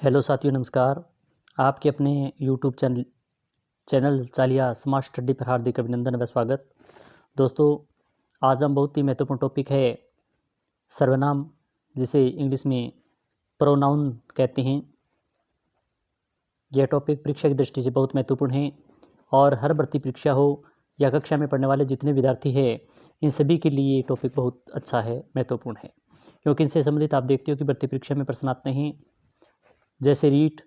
Hello साथियों, नमस्कार। आपके अपने यूट्यूब चैनल चालिया स्मार्ट स्टडी पर हार्दिक अभिनंदन व स्वागत। दोस्तों, आज हम बहुत ही महत्वपूर्ण टॉपिक है सर्वनाम, जिसे इंग्लिश में प्रोनाउन कहते हैं। यह टॉपिक परीक्षा की दृष्टि से बहुत महत्वपूर्ण है और हर भर्ती परीक्षा हो या कक्षा में पढ़ने वाले जितने विद्यार्थी हैं, इन सभी के लिए ये टॉपिक बहुत अच्छा है, महत्वपूर्ण है, क्योंकि इनसे संबंधित आप देखते हो कि भर्ती परीक्षा में प्रश्न आते हैं। जैसे रीट,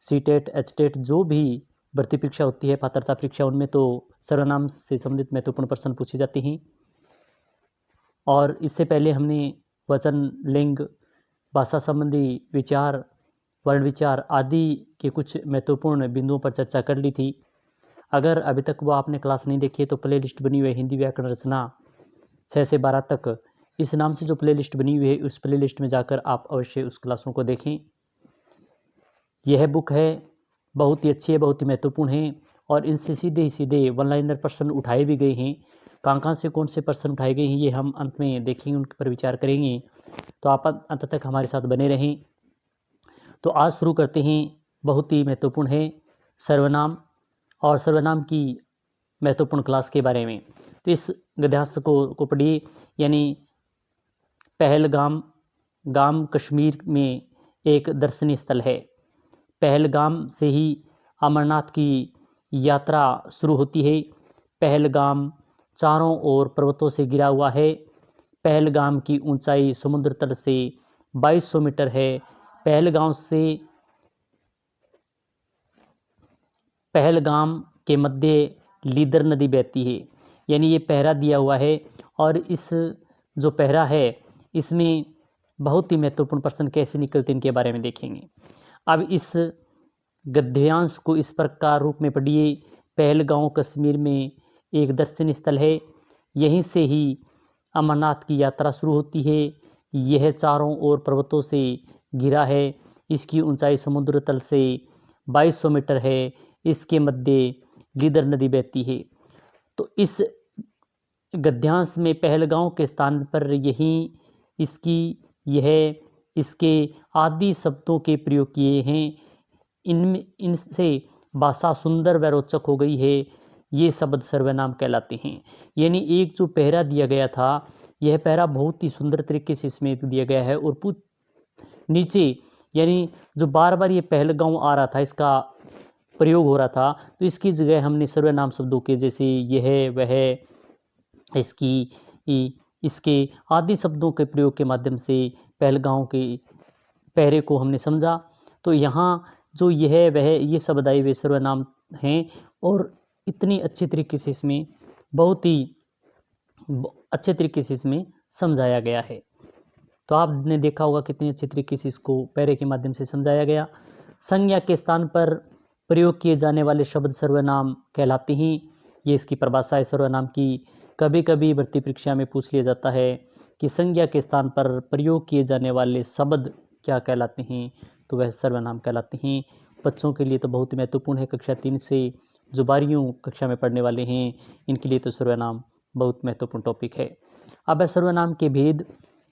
सीटेट, एचटेट, जो भी भर्ती परीक्षा होती है, पात्रता परीक्षा, उनमें तो सर्वनाम से संबंधित महत्वपूर्ण प्रश्न पूछे जाते हैं। और इससे पहले हमने वचन, लिंग, भाषा संबंधी विचार, वर्ण विचार आदि के कुछ महत्वपूर्ण बिंदुओं पर चर्चा कर ली थी। अगर अभी तक वो आपने क्लास नहीं देखी है तो प्ले लिस्ट बनी हुई है हिंदी व्याकरण रचना 6 से 12 तक, इस नाम से जो प्ले लिस्ट बनी हुई है, उस प्ले लिस्ट में जाकर आप अवश्य उस क्लासों को देखें। यह बुक है, बहुत ही अच्छी है, बहुत ही महत्वपूर्ण है और इनसे सीधे ही सीधे वन लाइनर प्रश्न उठाए भी गए हैं। कहाँ से कौन से प्रश्न उठाए गए हैं, ये हम अंत में देखेंगे, उनके पर विचार करेंगे। तो आप अंत तक हमारे साथ बने रहें। तो आज शुरू करते हैं। बहुत ही महत्वपूर्ण है सर्वनाम और सर्वनाम की महत्वपूर्ण क्लास के बारे में। तो इस गद्यांश को पढ़िए। यानी पहलगाम, गाम कश्मीर में एक दर्शनीय स्थल है। पहलगाम से ही अमरनाथ की यात्रा शुरू होती है। पहलगाम चारों ओर पर्वतों से घिरा हुआ है। पहलगाम की ऊंचाई समुद्र तल से 2200 मीटर है। पहलगाम के मध्य लीदर नदी बहती है। यानी ये पहरा दिया हुआ है और इस जो पहरा है, इसमें बहुत ही महत्वपूर्ण प्रश्न कैसे निकलते हैं, इनके बारे में देखेंगे। अब इस गद्यांश को इस प्रकार रूप में पढ़िए। पहलगांव कश्मीर में एक दर्शनीय स्थल है। यहीं से ही अमरनाथ की यात्रा शुरू होती है। यह चारों ओर पर्वतों से घिरा है। इसकी ऊंचाई समुद्र तल से 2200 मीटर है। इसके मध्य लीदर नदी बहती है। तो इस गद्यांश में पहलगांव के स्थान पर इसके आदि शब्दों के प्रयोग किए हैं। इनसे भाषा सुंदर व रोचक हो गई है। ये शब्द सर्वनाम कहलाते हैं। यानी एक जो पहरा दिया गया था, यह पहरा बहुत ही सुंदर तरीके से इसमें दिया गया है और नीचे यानी जो बार बार ये पहलगांव आ रहा था, इसका प्रयोग हो रहा था, तो इसकी जगह हमने सर्वनाम शब्दों के जैसे यह, वह, इसके आदि शब्दों के प्रयोग के माध्यम से पहलगांव के पहरे को हमने समझा। तो यहाँ जो यह, वह, ये शब्द आए वे सर्वनाम हैं और इतनी अच्छे तरीके से इसमें बहुत ही अच्छे तरीके से इसमें समझाया गया है। तो आपने देखा होगा कितनी अच्छे तरीके से इसको पहरे के माध्यम से समझाया गया। संज्ञा के स्थान पर प्रयोग किए जाने वाले शब्द सर्वनाम कहलाते हैं। ये इसकी परिभाषा है सर्वनाम की। कभी कभी भर्ती परीक्षा में पूछ लिया जाता है कि संज्ञा के स्थान पर प्रयोग किए जाने वाले शब्द क्या कहलाते हैं, तो वह सर्वनाम कहलाते हैं। बच्चों के लिए तो बहुत महत्वपूर्ण है। कक्षा 3 से जो 12वीं कक्षा में पढ़ने वाले हैं, इनके लिए तो सर्वनाम बहुत महत्वपूर्ण टॉपिक है। अब सर्वनाम के भेद।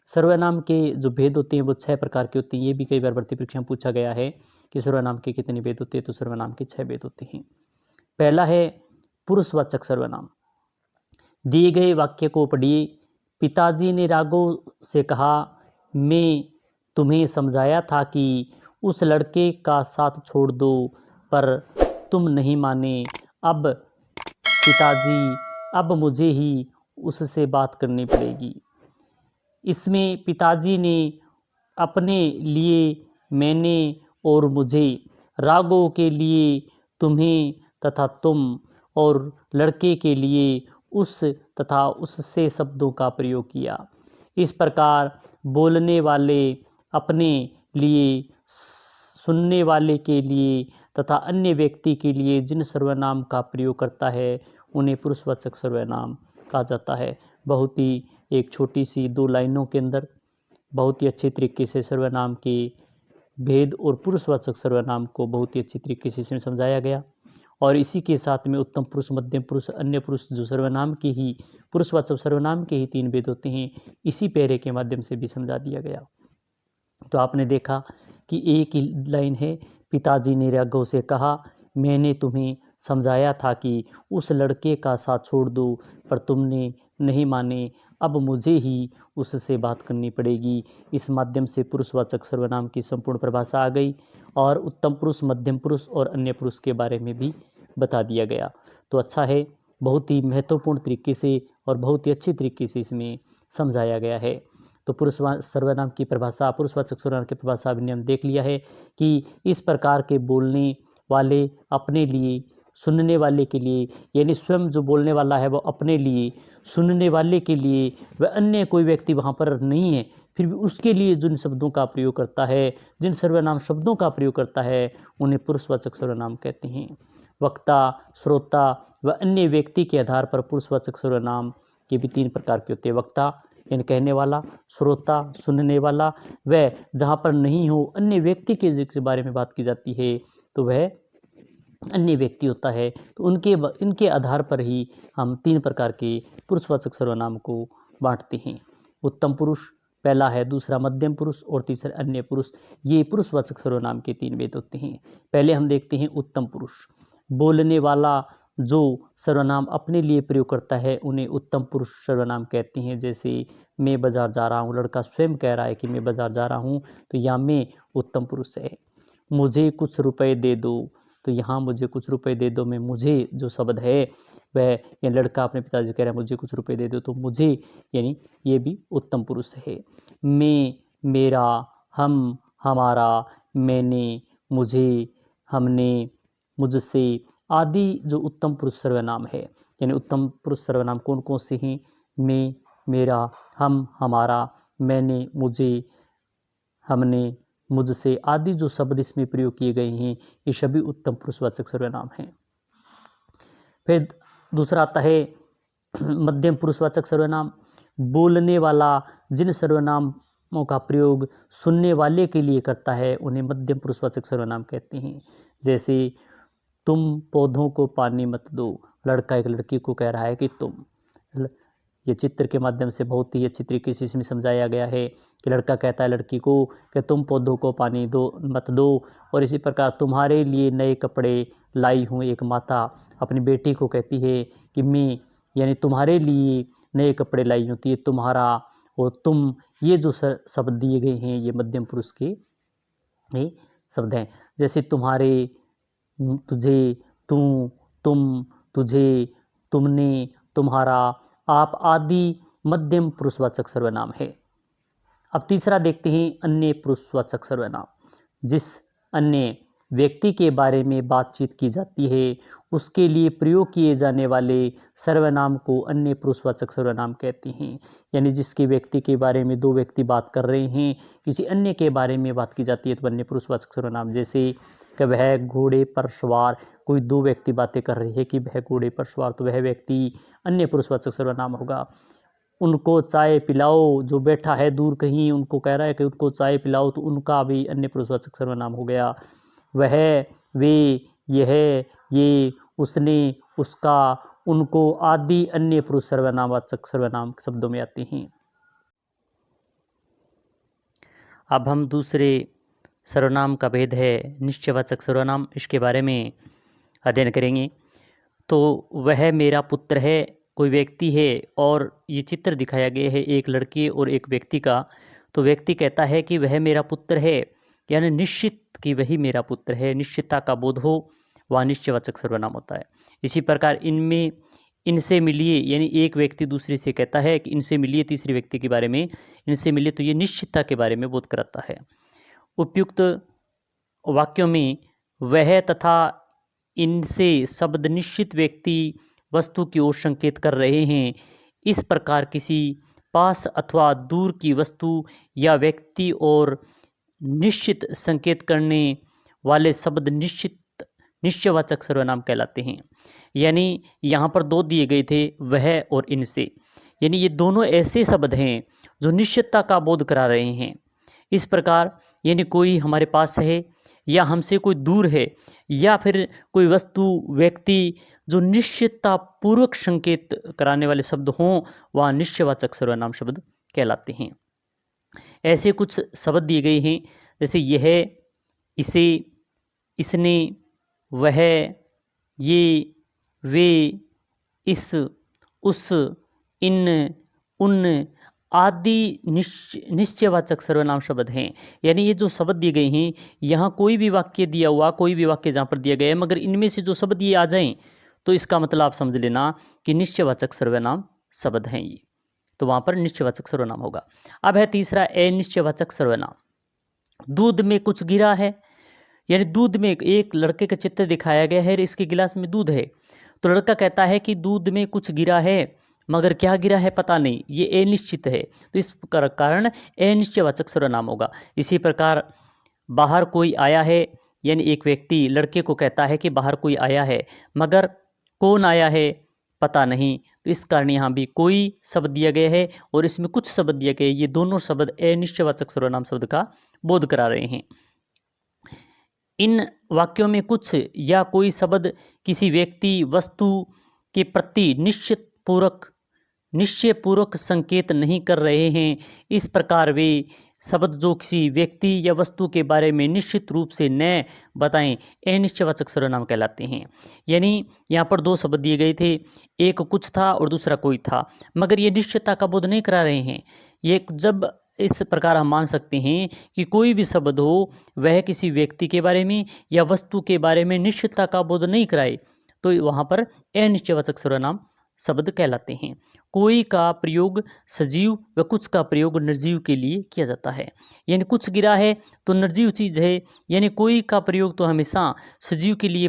सर्वनाम के जो भेद होते हैं वो 6 प्रकार के होते हैं। ये भी कई बार भर्ती परीक्षा में पूछा गया है कि सर्वनाम के कितने भेद होते हैं, तो सर्वनाम के 6 भेद होते हैं। पहला है पुरुषवाचक सर्वनाम। दिए गए वाक्य को पढ़िए। पिताजी ने राघव से कहा, मैं तुम्हें समझाया था कि उस लड़के का साथ छोड़ दो, पर तुम नहीं माने। अब पिताजी, अब मुझे ही उससे बात करनी पड़ेगी। इसमें पिताजी ने अपने लिए, मैंने और मुझे, राघव के लिए तुम्हें तथा तुम, और लड़के के लिए उस तथा उससे शब्दों का प्रयोग किया। इस प्रकार बोलने वाले अपने लिए, सुनने वाले के लिए तथा अन्य व्यक्ति के लिए जिन सर्वनाम का प्रयोग करता है, उन्हें पुरुषवाचक सर्वनाम कहा जाता है। बहुत ही एक छोटी सी 2 लाइनों के अंदर बहुत ही अच्छे तरीके से सर्वनाम के भेद और पुरुषवाचक सर्वनाम को बहुत ही अच्छी तरीके से इसमें समझाया गया। और इसी के साथ में उत्तम पुरुष, मध्यम पुरुष, अन्य पुरुष, जो सर्वनाम के ही, पुरुषवाचक सर्वनाम के ही 3 भेद होते हैं, इसी पैरे के माध्यम से भी समझा दिया गया। तो आपने देखा कि एक ही लाइन है, पिताजी ने राघव से कहा, मैंने तुम्हें समझाया था कि उस लड़के का साथ छोड़ दो, पर तुमने नहीं माने। अब मुझे ही उससे बात करनी पड़ेगी। इस माध्यम से पुरुषवाचक सर्वनाम की संपूर्ण परिभाषा आ गई और उत्तम पुरुष, मध्यम पुरुष और अन्य पुरुष के बारे में भी बता दिया गया। तो अच्छा है, बहुत ही महत्वपूर्ण तरीके से और बहुत ही अच्छी तरीके से इसमें समझाया गया है। तो सर्वनाम की परिभाषा, पुरुषवाचक सर्वनाम की परिभाषा भी हमने देख लिया है कि इस प्रकार के बोलने वाले अपने लिए, सुनने वाले के लिए, यानी स्वयं जो बोलने वाला है वो अपने लिए, सुनने वाले के लिए, वह अन्य कोई व्यक्ति वहाँ पर नहीं है, फिर भी उसके लिए जिन शब्दों का प्रयोग करता है, जिन सर्वनाम शब्दों का प्रयोग करता है, उन्हें पुरुषवाचक सर्वनाम कहते हैं। वक्ता, श्रोता व अन्य व्यक्ति के आधार पर पुरुषवाचक सर्वनाम के भी 3 प्रकार के होते हैं। वक्ता यानी कहने वाला, श्रोता सुनने वाला, वह जहाँ पर नहीं हो, अन्य व्यक्ति के बारे में बात की जाती है तो वह अन्य व्यक्ति होता है। तो इनके आधार पर ही हम 3 प्रकार के पुरुषवाचक सर्वनाम को बांटते हैं। उत्तम पुरुष पहला है, दूसरा मध्यम पुरुष और तीसरा अन्य पुरुष। ये पुरुषवाचक सर्वनाम के 3 भेद होते हैं। पहले हम देखते हैं उत्तम पुरुष। बोलने वाला जो सर्वनाम अपने लिए प्रयोग करता है उन्हें उत्तम पुरुष सर्वनाम कहते हैं। जैसे मैं बाजार जा रहा हूँ, लड़का स्वयं कह रहा है कि मैं बाजार जा रहा हूँ, तो यहाँ मैं उत्तम पुरुष है। मुझे कुछ रुपए दे दो, तो यहाँ मुझे कुछ रुपए दे दो में मुझे जो शब्द है वह, या लड़का अपने पिताजी कह रहा है मुझे कुछ रुपए दे दो, तो मुझे यानी ये भी उत्तम पुरुष है। मैं, मेरा, हम, हमारा, मैंने, मुझे, हमने, मुझसे आदि जो उत्तम पुरुष सर्वनाम है। यानी उत्तम पुरुष सर्वनाम कौन कौन से हैं? मैं, मेरा, हम, हमारा, मैंने, मुझे, हमने, मुझसे आदि जो शब्द इसमें प्रयोग किए गए हैं, ये सभी उत्तम पुरुषवाचक सर्वनाम हैं। फिर दूसरा आता है मध्यम पुरुषवाचक सर्वनाम। बोलने वाला जिन सर्वनामों का प्रयोग सुनने वाले के लिए करता है उन्हें मध्यम पुरुषवाचक सर्वनाम कहते हैं। जैसे तुम पौधों को पानी मत दो, लड़का एक लड़की को कह रहा है कि तुम। ये चित्र के माध्यम से बहुत ही अच्छी तरीके से इसमें समझाया गया है कि लड़का कहता है लड़की को कि तुम पौधों को पानी दो मत दो। और इसी प्रकार तुम्हारे लिए नए कपड़े लाई हूँ, एक माता अपनी बेटी को कहती है कि मैं, यानी तुम्हारे लिए नए कपड़े लाई हूँ। तो ये तुम्हारा और तुम, ये जो शब्द दिए गए हैं ये मध्यम पुरुष के ये शब्द हैं। जैसे तुम्हारे, तुझे, तू, तुम, तुझे, तुमने, तुम्हारा, आप आदि मध्यम पुरुषवाचक सर्वनाम है। अब तीसरा देखते हैं अन्य पुरुषवाचक सर्वनाम। जिस अन्य व्यक्ति के बारे में बातचीत की जाती है उसके लिए प्रयोग किए जाने वाले सर्वनाम को अन्य पुरुषवाचक सर्वनाम कहते हैं। यानी जिसके व्यक्ति के बारे में 2 व्यक्ति बात कर रहे हैं, किसी अन्य के बारे में बात की जाती है तो अन्य पुरुषवाचक सर्वनाम। जैसे कि वह घोड़े पर सवार, कोई 2 व्यक्ति बातें कर रहे हैं कि वह घोड़े पर सवार, तो वह व्यक्ति अन्य पुरुषवाचक सर्वनाम होगा। उनको चाय पिलाओ, जो बैठा है दूर कहीं उनको कह रहा है कि उनको चाय पिलाओ, तो उनका भी अन्य पुरुषवाचक सर्वनाम हो गया। वह, वे, यह, ये, उसने, उसका, उनको आदि अन्य पुरुष सर्वनामवाचक सर्वनाम शब्दों में आते हैं। अब हम दूसरे सर्वनाम का भेद है निश्चयवाचक सर्वनाम, इसके बारे में अध्ययन करेंगे। तो वह मेरा पुत्र है, कोई व्यक्ति है और ये चित्र दिखाया गया है एक लड़की और एक व्यक्ति का। तो व्यक्ति कहता है कि वह मेरा पुत्र है, यानी निश्चित कि वही मेरा पुत्र है। निश्चितता का बोध हो वह निश्चयवाचक सर्वनाम होता है। इसी प्रकार इनमें, इनसे मिलिए, यानी एक व्यक्ति दूसरे से कहता है कि इनसे मिलिए, तीसरे व्यक्ति के बारे में इनसे मिलिए, तो ये निश्चितता के बारे में बोध कराता है। उपयुक्त वाक्यों में वह तथा इनसे शब्द निश्चित व्यक्ति वस्तु की ओर संकेत कर रहे हैं। इस प्रकार किसी पास अथवा दूर की वस्तु या व्यक्ति और निश्चित संकेत करने वाले शब्द निश्चयवाचक सर्वनाम कहलाते हैं। यानी यहाँ पर 2 दिए गए थे, वह और इनसे, यानी ये दोनों ऐसे शब्द हैं जो निश्चितता का बोध करा रहे हैं। इस प्रकार यानी कोई हमारे पास है या हमसे कोई दूर है या फिर कोई वस्तु, व्यक्ति जो निश्चितता पूर्वक संकेत कराने वाले शब्द हों वह निश्चयवाचक सर्वनाम शब्द कहलाते हैं। ऐसे कुछ शब्द दिए गए हैं, जैसे यह, इसे, इसने, वह, ये, वे, इस, उस, इन, उन आदि निश्चयवाचक सर्वनाम शब्द हैं। यानी ये जो शब्द दिए गए हैं, यहाँ कोई भी वाक्य दिया हुआ, कोई भी वाक्य जहाँ पर दिया गया है, मगर इनमें से जो शब्द ये आ जाएं तो इसका मतलब आप समझ लेना कि निश्चयवाचक सर्वनाम शब्द हैं ये। तो वहाँ पर निश्चयवाचक सर्वनाम होगा। अब है तीसरा अनिश्चयवाचक सर्वनाम। दूध में कुछ गिरा है, यानी दूध में एक लड़के का चित्र दिखाया गया है, इसके गिलास में दूध है, तो लड़का कहता है कि दूध में कुछ गिरा है, मगर क्या गिरा है पता नहीं, ये अनिश्चित है, तो इस कारण अनिश्चयवाचक सर्वनाम होगा। इसी प्रकार बाहर कोई आया है, यानी एक व्यक्ति लड़के को कहता है कि बाहर कोई आया है, मगर कौन आया है पता नहीं, तो इस कारण यहाँ भी कोई शब्द दिया गया है और इसमें कुछ शब्द दिया गया है, ये दोनों शब्द अनिश्चयवाचक सर्वनाम शब्द का बोध करा रहे हैं। इन वाक्यों में कुछ या कोई शब्द किसी व्यक्ति वस्तु के प्रति निश्चयपूर्वक संकेत नहीं कर रहे हैं। इस प्रकार वे शब्द जो किसी व्यक्ति या वस्तु के बारे में निश्चित रूप से न बताएं अनिश्चयवाचक सर्वनाम कहलाते हैं। यानी यहाँ पर दो शब्द दिए गए थे, एक कुछ था और दूसरा कोई था, मगर ये निश्चितता का बोध नहीं करा रहे हैं। ये जब इस प्रकार हम मान सकते हैं कि कोई भी शब्द हो वह किसी व्यक्ति के बारे में या वस्तु के बारे में निश्चितता का बोध नहीं कराए, तो वहाँ पर अनिश्चयवाचक सर्वनाम शब्द कहलाते हैं। कोई का प्रयोग सजीव व कुछ का प्रयोग निर्जीव के लिए किया जाता है। यानी कुछ गिरा है तो निर्जीव चीज़ है, यानी कोई का प्रयोग तो हमेशा सजीव के लिए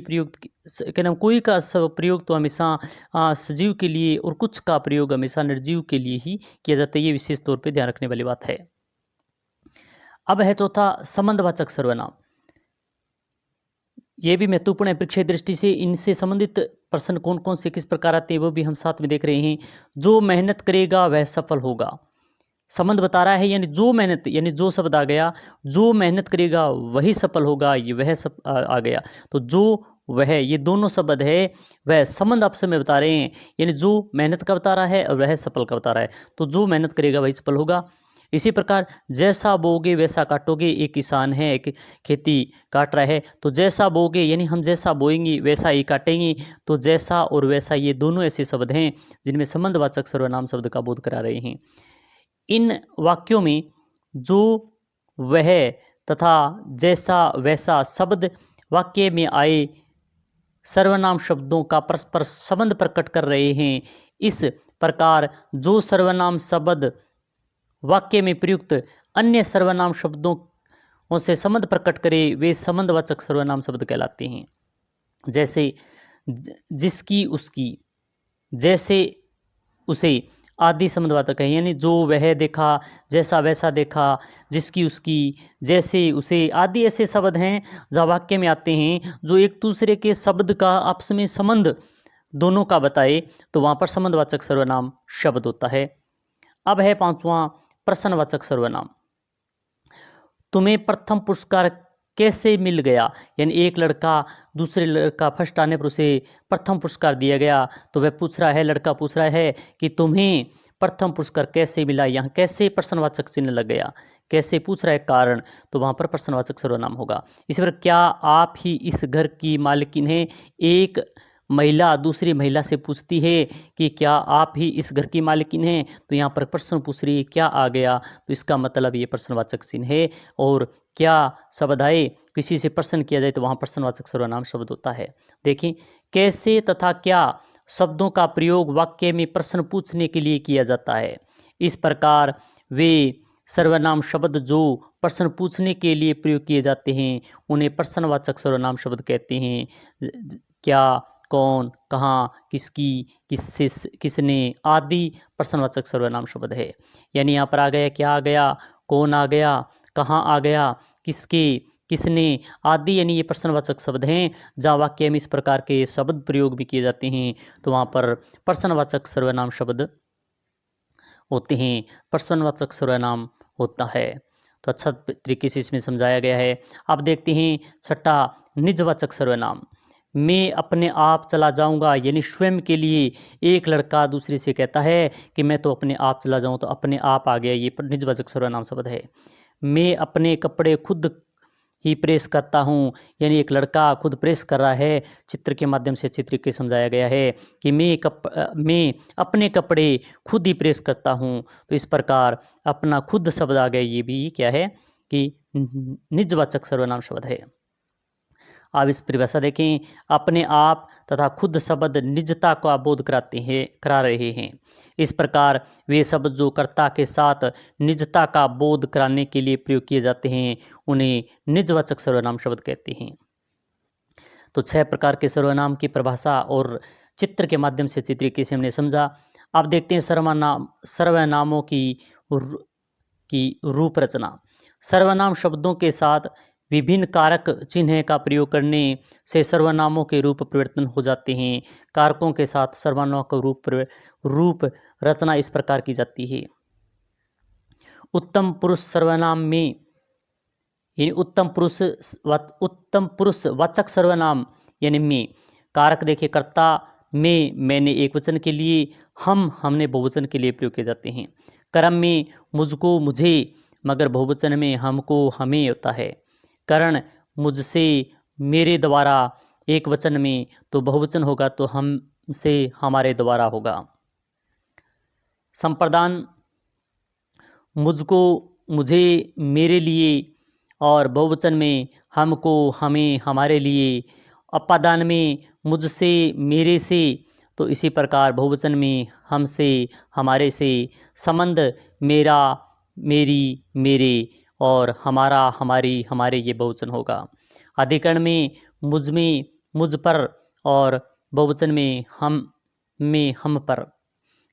कोई का प्रयोग तो हमेशा सजीव के लिए और कुछ का प्रयोग हमेशा निर्जीव के लिए ही किया जाता है। ये विशेष तौर पे ध्यान रखने वाली बात है। अब है चौथा संबंधवाचक सर्वनाम। ये भी महत्वपूर्ण है परीक्षा दृष्टि से। इनसे संबंधित प्रश्न कौन कौन से किस प्रकार आते हैं वो भी हम साथ में देख रहे हैं। जो मेहनत करेगा वह सफल होगा, संबंध बता रहा है, यानी जो मेहनत, यानी जो शब्द आ गया, जो मेहनत करेगा वही सफल होगा, ये वह सब आ गया, तो जो वह, ये दोनों शब्द है वह संबंध आपस में बता रहे हैं, यानी जो मेहनत का बता रहा है और वह सफल का बता रहा है, तो जो मेहनत करेगा वही सफल होगा। इसी प्रकार जैसा बोगे वैसा काटोगे, एक किसान है, एक खेती काट रहा है, तो जैसा बोगे यानी हम जैसा बोएंगे वैसा ही काटेंगे, तो जैसा और वैसा ये दोनों ऐसे शब्द हैं जिनमें संबंधवाचक सर्वनाम शब्द का बोध करा रहे हैं। इन वाक्यों में जो, वह तथा जैसा वैसा शब्द वाक्य में आए सर्वनाम शब्दों का परस्पर संबंध प्रकट कर रहे हैं। इस प्रकार जो सर्वनाम शब्द वाक्य में प्रयुक्त अन्य सर्वनाम शब्दों से संबंध प्रकट करे वे संबंधवाचक सर्वनाम शब्द कहलाते हैं। जैसे जिसकी, उसकी, जैसे, उसे आदि संबंधवाचक है, यानी जो वह देखा, जैसा वैसा देखा, जिसकी उसकी, जैसे उसे आदि ऐसे शब्द हैं जहाँ वाक्य में आते हैं जो एक दूसरे के शब्द का आपस में संबंध दोनों का बताए, तो वहाँ पर संबंधवाचक सर्वनाम शब्द होता है। अब है पांचवा प्रश्नवाचक सर्वनाम। तुम्हें प्रथम पुरस्कार कैसे मिल गया, यानी एक लड़का दूसरे लड़का फर्स्ट आने पर उसे प्रथम पुरस्कार दिया गया, तो वह पूछ रहा है, लड़का पूछ रहा है कि तुम्हें प्रथम पुरस्कार कैसे मिला। यहाँ कैसे प्रश्नवाचक चिन्ह लग गया, कैसे पूछ रहा है कारण, तो वहाँ पर प्रश्नवाचक सर्वनाम होगा। इसी पर क्या आप ही इस घर की मालकिन हैं, एक महिला दूसरी महिला से पूछती है कि क्या आप ही इस घर की मालकिन हैं, तो यहाँ पर प्रश्न पूछ रही है, क्या आ गया, तो इसका मतलब ये प्रश्नवाचक चिन्ह है। और क्या शब्द आए, किसी से प्रश्न किया जाए तो वहाँ प्रश्नवाचक सर्वनाम शब्द होता है। देखिए कैसे तथा क्या शब्दों का प्रयोग वाक्य में प्रश्न पूछने के लिए किया जाता है। इस प्रकार वे सर्वनाम शब्द जो प्रश्न पूछने के लिए प्रयोग किए जाते हैं उन्हें प्रश्नवाचक सर्वनाम शब्द कहते हैं। क्या, कौन, कहाँ, किसकी, किससे, किसने आदि प्रश्नवाचक सर्वनाम शब्द है। यानी यहाँ पर आ गया, क्या आ गया, कौन आ गया, कहाँ आ गया, किसके, किसने आदि, यानी ये प्रश्नवाचक शब्द हैं। जहाँ वाक्य में इस प्रकार के शब्द प्रयोग भी किए जाते हैं तो वहाँ पर प्रश्नवाचक सर्वनाम शब्द होते हैं, प्रश्नवाचक सर्वनाम होता है। तो अच्छा तरीके से इसमें समझाया गया है। अब देखते हैं छठा निजवाचक सर्वनाम। मैं अपने आप चला जाऊंगा, यानी स्वयं के लिए एक लड़का दूसरे से कहता है कि मैं तो अपने आप चला जाऊं, तो अपने आप आ गया, ये निजवाचक सर्वनाम शब्द है। मैं अपने कपड़े खुद ही प्रेस करता हूँ, यानी एक लड़का खुद प्रेस कर रहा है। चित्र के माध्यम से अच्छी तरीके से समझाया गया है कि मैं अपने कपड़े खुद ही प्रेस करता हूँ। तो इस प्रकार अपना खुद शब्द आ गया, ये भी क्या है कि निजवाचक सर्वनाम शब्द है। आप इस परिभाषा देखें, अपने आप तथा खुद शब्द निजता का बोध करा रहे हैं। इस प्रकार वे शब्द जो कर्ता के साथ निजता का बोध कराने के लिए प्रयोग किए जाते हैं उन्हें निजवाचक सर्वनाम शब्द कहते हैं। तो 6 प्रकार के सर्वनाम की परिभाषा और चित्र के माध्यम से अच्छी तरीके से हमने समझा। अब देखते हैं सर्वनामों की रूप रचना। सर्वनाम शब्दों के साथ विभिन्न कारक चिन्ह का प्रयोग करने से सर्वनामों के रूप परिवर्तन हो जाते हैं। कारकों के साथ सर्वनामों का रूप रचना इस प्रकार की जाती है। उत्तम पुरुष सर्वनाम में, यानी उत्तम पुरुष वाचक सर्वनाम यानी में, कारक देखिए, कर्ता में मैंने एक वचन के लिए, हमने बहुवचन के लिए प्रयोग किए जाते हैं। क्रम में मुझको मुझे, मगर बहुवचन में हमको हमें होता है। करण मुझसे मेरे द्वारा एक वचन में, तो बहुवचन होगा तो हमसे हमारे द्वारा होगा। संप्रदान मुझको मुझे मेरे लिए और बहुवचन में हमको हमें हमारे लिए। अपादान में मुझसे मेरे से, तो इसी प्रकार बहुवचन में हमसे हमारे से। संबंध मेरा मेरी मेरे और हमारा हमारी हमारे, ये बहुवचन होगा। अधिकरण में मुझ पर और बहुवचन में हम पर।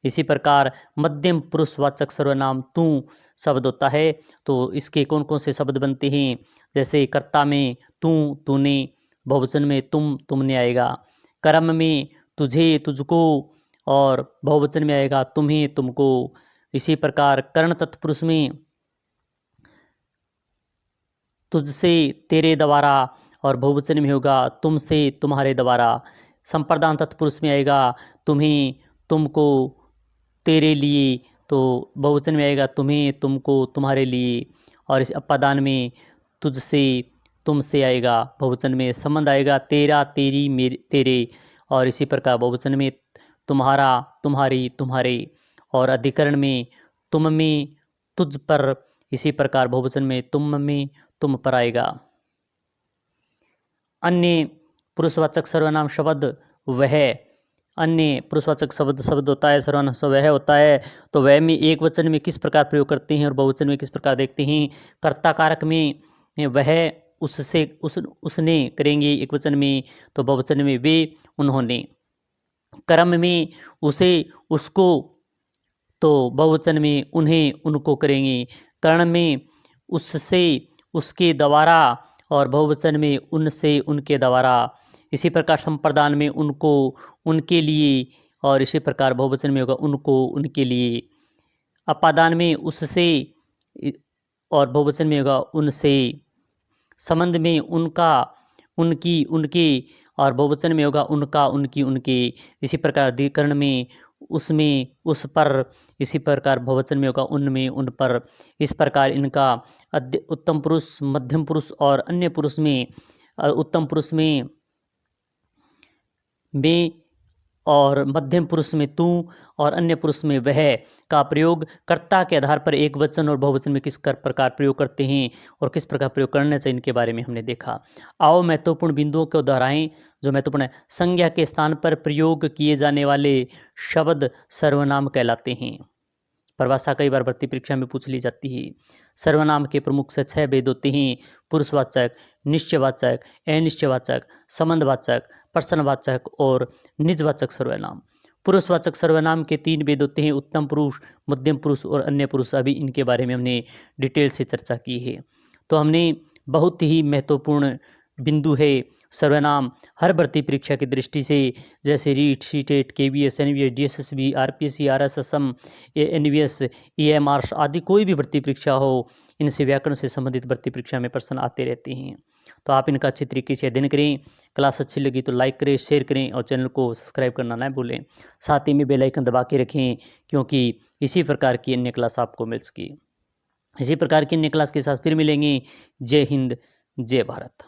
इसी प्रकार मध्यम पुरुषवाचक सर्वनाम तू शब्द होता है, तो इसके कौन कौन से शब्द बनते हैं, जैसे कर्ता में तू तूने, बहुवचन में तुमने आएगा। कर्म में तुझे तुझको और बहुवचन में आएगा तुम्हें तुमको। इसी प्रकार कर्ण तत्पुरुष में तुझसे तेरे द्वारा और बहुवचन में होगा तुमसे तुम्हारे द्वारा। संप्रदान तत्पुरुष में आएगा तुम्हें तुमको तेरे लिए, तो बहुवचन में आएगा तुम्हें तुमको तुम्हारे लिए। और इस अपादान में तुझसे तुमसे आएगा, बहुवचन में संबंध आएगा तेरा तेरी मेरे तेरे। और इसी प्रकार बहुवचन में तुम्हारा तुम्हारी तुम्हारे। और अधिकरण में तुम में तुझ पर, इसी प्रकार बहुवचन में तुम में तुम पर आएगा। अन्य पुरुषवाचक सर्वनाम शब्द वह, अन्य पुरुषवाचक शब्द होता है, सर्वनाम वह होता है, तो वह में एक वचन में किस प्रकार प्रयोग करते हैं और बहुवचन में किस प्रकार देखते हैं। कर्ता कारक में वह उससे उसने करेंगे एक वचन में, तो बहुवचन में वे उन्होंने। कर्म में उसे उसको, तो बहुवचन में उन्हें उनको करेंगे। कर्ण में उससे उसके द्वारा और बहुवचन में उनसे उनके द्वारा। इसी प्रकार संप्रदान में उनको उनके लिए और इसी प्रकार बहुवचन में होगा उनको उनके लिए। अपादान में उससे और बहुवचन में होगा उनसे। संबंध में उनका उनकी उनके और बहुवचन में होगा उनका उनकी उनके। इसी प्रकार अधिकरण में उसमें उस पर, इसी प्रकार बहुवचन में होगा उनमें उन पर। इस प्रकार इनका उत्तम पुरुष, मध्यम पुरुष और अन्य पुरुष में, उत्तम पुरुष में और मध्यम पुरुष में तू और अन्य पुरुष में वह का प्रयोग कर्ता के आधार पर एक वचन और बहुवचन में किस प्रकार प्रयोग करते हैं और किस प्रकार प्रयोग करने से इनके बारे में हमने देखा। आओ महत्वपूर्ण बिंदुओं को दोहराएं जो महत्वपूर्ण है। संज्ञा के स्थान पर प्रयोग किए जाने वाले शब्द सर्वनाम कहलाते हैं। परिभाषा कई बार भर्ती परीक्षा में पूछ ली जाती है। सर्वनाम के प्रमुख से 6 भेद होते हैं: पुरुषवाचक, निश्चयवाचक, अनिश्चयवाचक, संबंधवाचक, प्रश्नवाचक और निजवाचक सर्वनाम। पुरुषवाचक सर्वनाम के 3 भेद होते हैं: उत्तम पुरुष, मध्यम पुरुष और अन्य पुरुष। अभी इनके बारे में हमने डिटेल से चर्चा की है। तो हमने बहुत ही महत्वपूर्ण बिंदु है सर्वनाम हर भर्ती परीक्षा की दृष्टि से, जैसे REET, CTET, KVS, NVS, DSSB, RPSC, RSSM, NVS, EMR आदि कोई भी भर्ती परीक्षा हो, इनसे व्याकरण से संबंधित भर्ती परीक्षा में प्रश्न आते रहते हैं। तो आप इनका अच्छी तरीके से अध्ययन करें। क्लास अच्छी लगी तो लाइक करें, शेयर करें और चैनल को सब्सक्राइब करना ना भूलें। साथ ही में बेल आइकन दबा के रखें, क्योंकि इसी प्रकार की अन्य क्लास आपको मिल सके। इसी प्रकार की अन्य क्लास के साथ फिर मिलेंगे। जय हिंद, जय भारत।